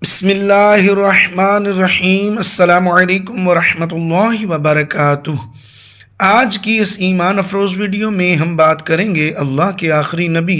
بسم اللہ الرحمن الرحیم۔ السلام علیکم ورحمۃ اللہ وبرکاتہ۔ آج کی اس ایمان افروز ویڈیو میں ہم بات کریں گے اللہ کے آخری نبی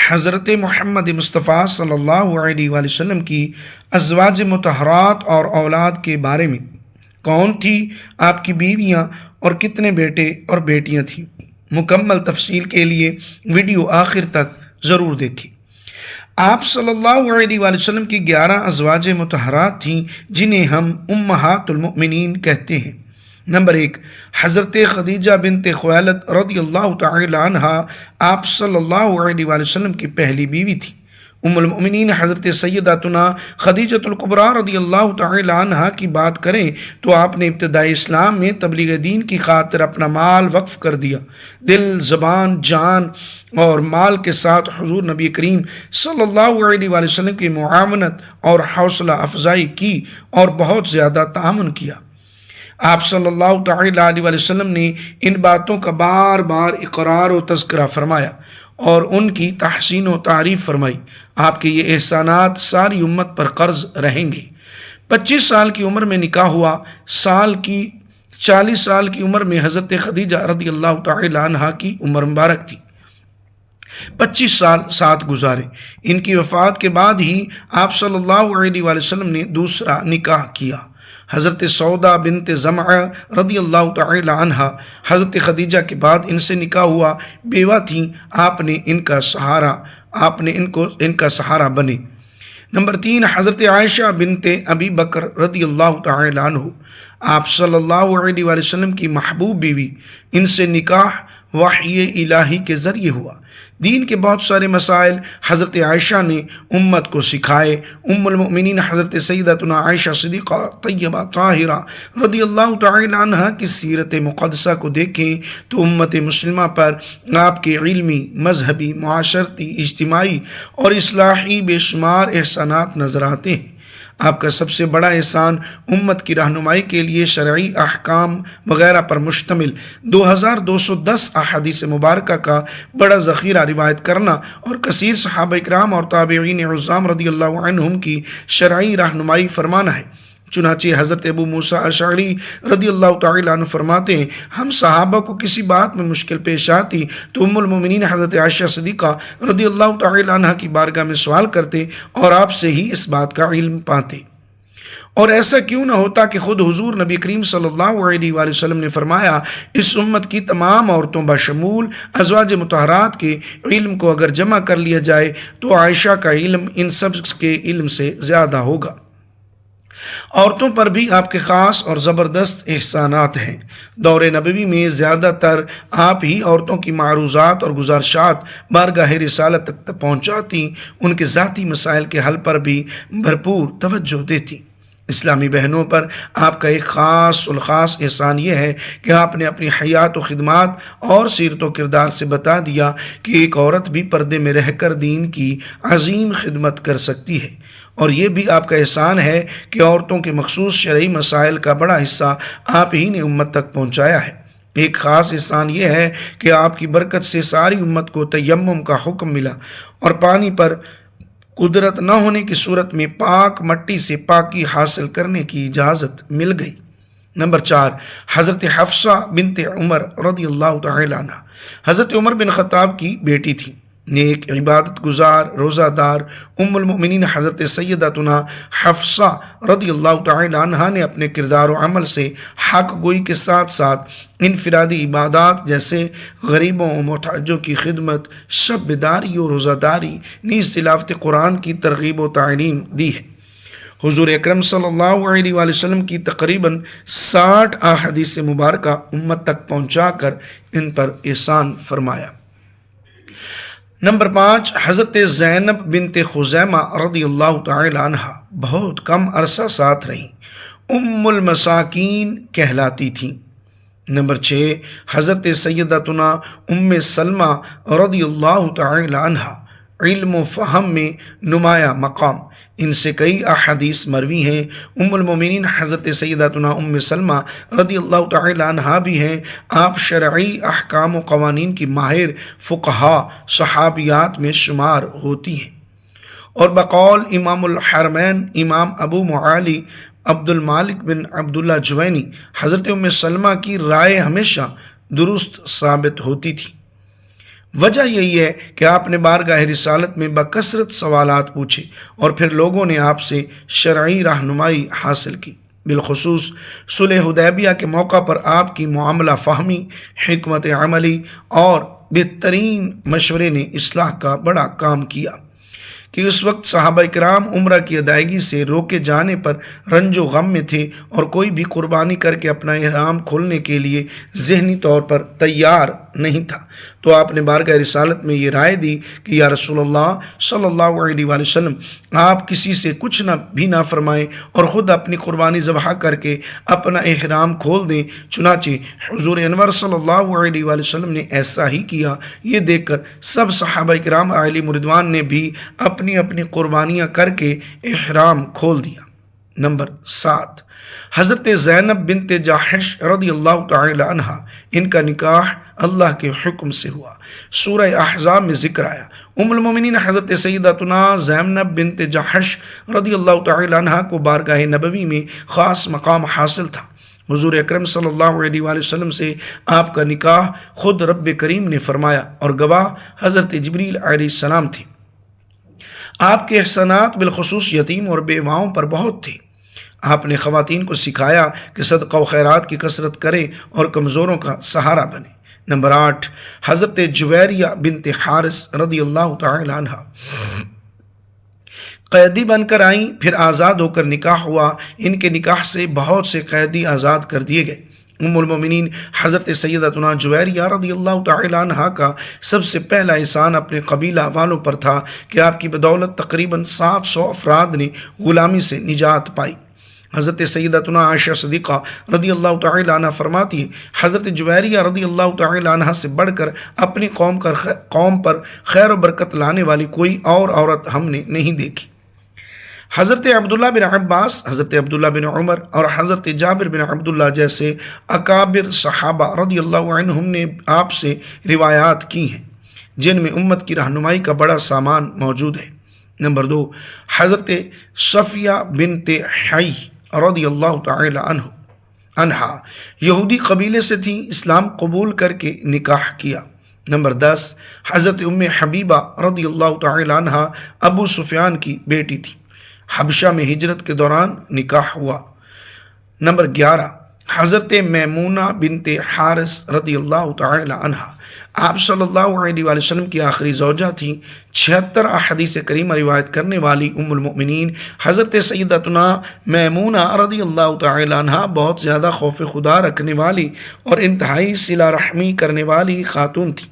حضرت محمد مصطفیٰ صلی اللہ علیہ وآلہ وسلم کی ازواج مطہرات اور اولاد کے بارے میں۔ کون تھی آپ کی بیویاں اور کتنے بیٹے اور بیٹیاں تھیں؟ مکمل تفصیل کے لیے ویڈیو آخر تک ضرور دیکھیں۔ آپ صلی اللہ علیہ وآلہ وسلم کی 11 ازواج مطہرات تھیں جنہیں ہم امہات المؤمنین کہتے ہیں۔ نمبر 1، حضرت خدیجہ بنت خویلد رضی اللہ تعالی عنہا آپ صلی اللہ علیہ وآلہ وسلم کی پہلی بیوی تھی۔ ام المؤمنین حضرت سیداتنا خدیجۃ الکبریٰ رضی اللہ تعالی عنہا کی بات کریں تو آپ نے ابتدائی اسلام میں تبلیغ دین کی خاطر اپنا مال وقف کر دیا۔ دل، زبان، جان اور مال کے ساتھ حضور نبی کریم صلی اللہ علیہ وآلہ وسلم کی معاونت اور حوصلہ افزائی کی اور بہت زیادہ تعاون کیا۔ آپ صلی اللہ تعالی علیہ وآلہ وسلم نے ان باتوں کا بار بار اقرار و تذکرہ فرمایا اور ان کی تحسین و تعریف فرمائی۔ آپ کے یہ احسانات ساری امت پر قرض رہیں گے۔ 25 سال کی عمر میں نکاح ہوا۔ 40 سال کی عمر میں حضرت خدیجہ رضی اللہ تعالی عنہا کی عمر مبارک تھی۔ 25 سال ساتھ گزارے۔ ان کی وفات کے بعد ہی آپ صلی اللہ علیہ وآلہ وسلم نے دوسرا نکاح کیا۔ حضرت سودا بنت زمعہ رضی اللہ تعالی عنہا حضرت خدیجہ کے بعد ان سے نکاح ہوا، بیوہ تھیں۔ آپ نے ان کا سہارا بنے۔ نمبر 3، حضرت عائشہ بنت ابی بکر رضی اللہ تعالی عنہ آپ صلی اللہ علیہ وآلہ وسلم کی محبوب بیوی۔ ان سے نکاح وحی الہی کے ذریعے ہوا۔ دین کے بہت سارے مسائل حضرت عائشہ نے امت کو سکھائے۔ ام المؤمنین حضرت سیدتنا عائشہ صدیقہ طیبہ طاہرہ رضی اللہ تعالی عنہا کی سیرت مقدسہ کو دیکھیں تو امت مسلمہ پر آپ کے علمی، مذہبی، معاشرتی، اجتماعی اور اصلاحی بے شمار احسانات نظر آتے ہیں۔ آپ کا سب سے بڑا احسان امت کی رہنمائی کے لیے شرعی احکام وغیرہ پر مشتمل 2210 احادیث مبارکہ کا بڑا ذخیرہ روایت کرنا اور کثیر صحابہ اکرام اور تابعین عظام رضی اللہ عنہم کی شرعی رہنمائی فرمانا ہے۔ چنانچہ حضرت ابو موسیٰ اشعری رضی اللہ تعالی عنہ فرماتے ہیں، ہم صحابہ کو کسی بات میں مشکل پیش آتی تو ام المؤمنین حضرت عائشہ صدیقہ رضی اللہ تعالی عنہ کی بارگاہ میں سوال کرتے اور آپ سے ہی اس بات کا علم پاتے۔ اور ایسا کیوں نہ ہوتا کہ خود حضور نبی کریم صلی اللہ علیہ وآلہ وسلم نے فرمایا، اس امت کی تمام عورتوں بشمول ازواج مطہرات کے علم کو اگر جمع کر لیا جائے تو عائشہ کا علم ان سب کے علم سے زیادہ ہوگا۔ عورتوں پر بھی آپ کے خاص اور زبردست احسانات ہیں۔ دور نبوی میں زیادہ تر آپ ہی عورتوں کی معروضات اور گزارشات بارگاہ رسالت تک پہنچاتی، ان کے ذاتی مسائل کے حل پر بھی بھرپور توجہ دیتی۔ اسلامی بہنوں پر آپ کا ایک خاص الخاص احسان یہ ہے کہ آپ نے اپنی حیات و خدمات اور سیرت و کردار سے بتا دیا کہ ایک عورت بھی پردے میں رہ کر دین کی عظیم خدمت کر سکتی ہے۔ اور یہ بھی آپ کا احسان ہے کہ عورتوں کے مخصوص شرعی مسائل کا بڑا حصہ آپ ہی نے امت تک پہنچایا ہے۔ ایک خاص احسان یہ ہے کہ آپ کی برکت سے ساری امت کو تیمم کا حکم ملا اور پانی پر قدرت نہ ہونے کی صورت میں پاک مٹی سے پاکی حاصل کرنے کی اجازت مل گئی۔ نمبر 4، حضرت حفصہ بنت عمر رضی اللہ تعالی عنہ حضرت عمر بن خطاب کی بیٹی تھی۔ نیک، عبادت گزار، روزہ دار ام المؤمنین حضرت سیدتنا حفصہ رضی اللہ تعالی عنہا نے اپنے کردار و عمل سے حق گوئی کے ساتھ ساتھ انفرادی عبادات جیسے غریبوں و محتاجوں کی خدمت، شب بیداری و روزہ داری نیز تلاوت قرآن کی ترغیب و تعلیم دی ہے۔ حضور اکرم صلی اللہ علیہ وآلہ وسلم کی تقریباً 60 احادیث مبارکہ امت تک پہنچا کر ان پر احسان فرمایا۔ نمبر 5، حضرت زینب بنت خزیمہ رضی اللہ تعالی عنہا بہت کم عرصہ ساتھ رہیں، ام المساکین کہلاتی تھیں۔ نمبر 6، حضرت سیدتنا ام سلمہ رضی اللہ تعالی عنہا علم و فہم میں نمایاں مقام، ان سے کئی احادیث مروی ہیں۔ ام المؤمنین حضرت سیدتنا ام سلمہ رضی اللہ تعالی عنہا بھی ہیں۔ آپ شرعی احکام و قوانین کی ماہر فقہا صحابیات میں شمار ہوتی ہیں۔ اور بقول امام الحرمین امام ابو معالی عبد المالک بن عبداللہ جوینی حضرت ام سلمہ کی رائے ہمیشہ درست ثابت ہوتی تھی۔ وجہ یہی ہے کہ آپ نے بارگاہ رسالت میں بکثرت سوالات پوچھے اور پھر لوگوں نے آپ سے شرعی رہنمائی حاصل کی۔ بالخصوص صلح حدیبیہ کے موقع پر آپ کی معاملہ فہمی، حکمت عملی اور بہترین مشورے نے اصلاح کا بڑا کام کیا کہ اس وقت صحابہ کرام عمرہ کی ادائیگی سے روکے جانے پر رنج و غم میں تھے اور کوئی بھی قربانی کر کے اپنا احرام کھولنے کے لیے ذہنی طور پر تیار نہیں تھا، تو آپ نے بارگاہ رسالت میں یہ رائے دی کہ یا رسول اللہ صلی اللہ علیہ وآلہ وسلم، آپ کسی سے کچھ بھی نہ فرمائیں اور خود اپنی قربانی ذبح کر کے اپنا احرام کھول دیں۔ چنانچہ حضور انور صلی اللہ علیہ وآلہ وسلم نے ایسا ہی کیا۔ یہ دیکھ کر سب صحابہ کرام علیہم رضوان نے بھی اپنی اپنی قربانیاں کر کے احرام کھول دیا۔ نمبر 7، حضرت زینب بنت جاحش رضی اللہ تعالی عنہ، ان کا نکاح اللہ کے حکم سے ہوا۔ سورہ احزاب میں ذکر آیا، ام المومنین حضرت سیدتنا زینب بنت جاحش رضی اللہ تعالی عنہ کو بارگاہ نبوی میں خاص مقام حاصل تھا۔ حضور اکرم صلی اللہ علیہ وآلہ وسلم سے آپ کا نکاح خود رب کریم نے فرمایا اور گواہ حضرت جبریل علیہ السلام تھے۔ آپ کے احسانات بالخصوص یتیم اور بیواؤں پر بہت تھے۔ آپ نے خواتین کو سکھایا کہ صدقہ و خیرات کی کثرت کریں اور کمزوروں کا سہارا بنیں۔ نمبر 8، حضرت جویریہ بنت حارث رضی اللہ تعالی عنہ قیدی بن کر آئیں، پھر آزاد ہو کر نکاح ہوا۔ ان کے نکاح سے بہت سے قیدی آزاد کر دیے گئے۔ ام المومنین حضرت سیدتنا جویریہ رضی اللہ تعالی عنہ کا سب سے پہلا احسان اپنے قبیلہ والوں پر تھا کہ آپ کی بدولت تقریباً 700 افراد نے غلامی سے نجات پائی۔ حضرت سیدتنا عائشہ صدیقہ رضی اللہ تعالی عنہ فرماتی ہے، حضرت جویریہ رضی اللہ تعالی عنہ سے بڑھ کر اپنی قوم پر خیر و برکت لانے والی کوئی اور عورت ہم نے نہیں دیکھی۔ حضرت عبداللہ بن عباس، حضرت عبداللہ بن عمر اور حضرت جابر بن عبداللہ جیسے اکابر صحابہ رضی اللہ عنہم نے آپ سے روایات کی ہیں جن میں امت کی رہنمائی کا بڑا سامان موجود ہے۔ نمبر 2، حضرت صفیہ بنت حی رضی اللہ تعالی عنہا یہودی قبیلے سے تھیں، اسلام قبول کر کے نکاح کیا۔ نمبر 10، حضرت ام حبیبہ رضی اللہ تعالی عنہا ابو سفیان کی بیٹی تھی، حبشہ میں ہجرت کے دوران نکاح ہوا۔ نمبر 11، حضرت میمونہ بنت حارث رضی اللہ تعالی عنہا آپ صلی اللہ علیہ وآلہ وسلم کی آخری زوجہ تھیں۔ 76 احادیث کریمہ روایت کرنے والی ام المؤمنین حضرت سیدتنا میمونہ رضی اللہ تعالی عنہا بہت زیادہ خوف خدا رکھنے والی اور انتہائی صلہ رحمی کرنے والی خاتون تھی۔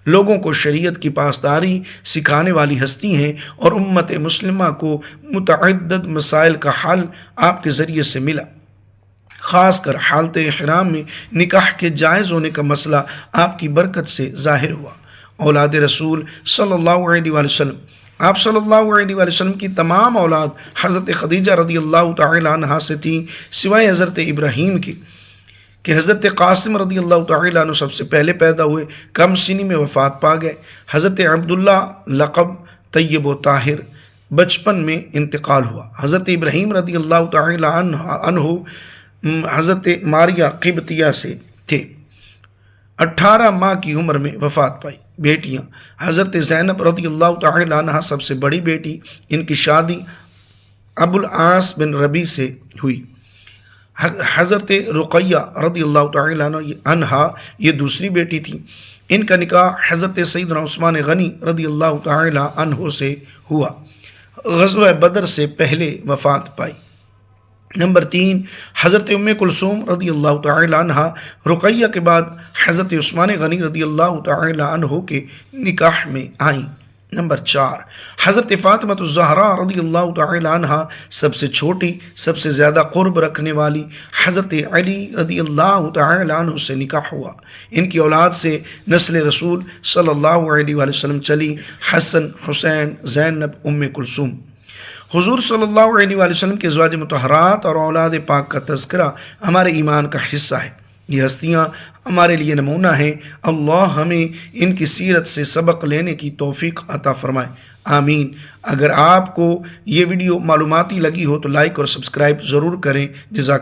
لوگوں کو شریعت کی پاسداری سکھانے والی ہستی ہیں اور امت مسلمہ کو متعدد مسائل کا حل آپ کے ذریعے سے ملا۔ خاص کر حالت احرام میں نکاح کے جائز ہونے کا مسئلہ آپ کی برکت سے ظاہر ہوا۔ اولاد رسول صلی اللہ علیہ وآلہ وسلم، آپ صلی اللہ علیہ وآلہ وسلم کی تمام اولاد حضرت خدیجہ رضی اللہ تعالی عنہا سے تھیں، سوائے حضرت ابراہیم کی کہ حضرت قاسم رضی اللہ تعالی عنہ سب سے پہلے پیدا ہوئے، کم سنی میں وفات پا گئے۔ حضرت عبداللہ لقب طیب و طاہر، بچپن میں انتقال ہوا۔ حضرت ابراہیم رضی اللہ تعالی عنہ حضرت ماریہ قبطیہ سے تھے، 18 ماہ کی عمر میں وفات پائی۔ بیٹیاں، حضرت زینب رضی اللہ تعالی عنہ سب سے بڑی بیٹی، ان کی شادی ابو العاص بن ربی سے ہوئی۔ حضرت رقیہ رضی اللہ تعالی عنہ یہ دوسری بیٹی تھی۔ ان کا نکاح حضرت سیدنا عثمان غنی رضی اللہ تعالی عنہ سے ہوا، غزوہ بدر سے پہلے وفات پائی۔ نمبر 3، حضرت ام کلثوم رضی اللہ تعالی عنہ رقیہ کے بعد حضرت عثمان غنی رضی اللہ تعالی عنہ کے نکاح میں آئیں۔ نمبر 4، حضرت فاطمہ الزہرا رضی اللہ تعالی عنہ سب سے چھوٹی، سب سے زیادہ قرب رکھنے والی حضرت علی رضی اللہ تعالی عنہ سے نکاح ہوا۔ ان کی اولاد سے نسل رسول صلی اللہ علیہ وآلہ وسلم چلی، حسن، حسین، زینب، ام کلثوم۔ حضور صلی اللہ علیہ وآلہ وسلم کے ازواج مطہرات اور اولاد پاک کا تذکرہ ہمارے ایمان کا حصہ ہے۔ یہ ہستیاں ہمارے لیے نمونہ ہیں۔ اللہ ہمیں ان کی سیرت سے سبق لینے کی توفیق عطا فرمائے، آمین۔ اگر آپ کو یہ ویڈیو معلوماتی لگی ہو تو لائک اور سبسکرائب ضرور کریں۔ جزاک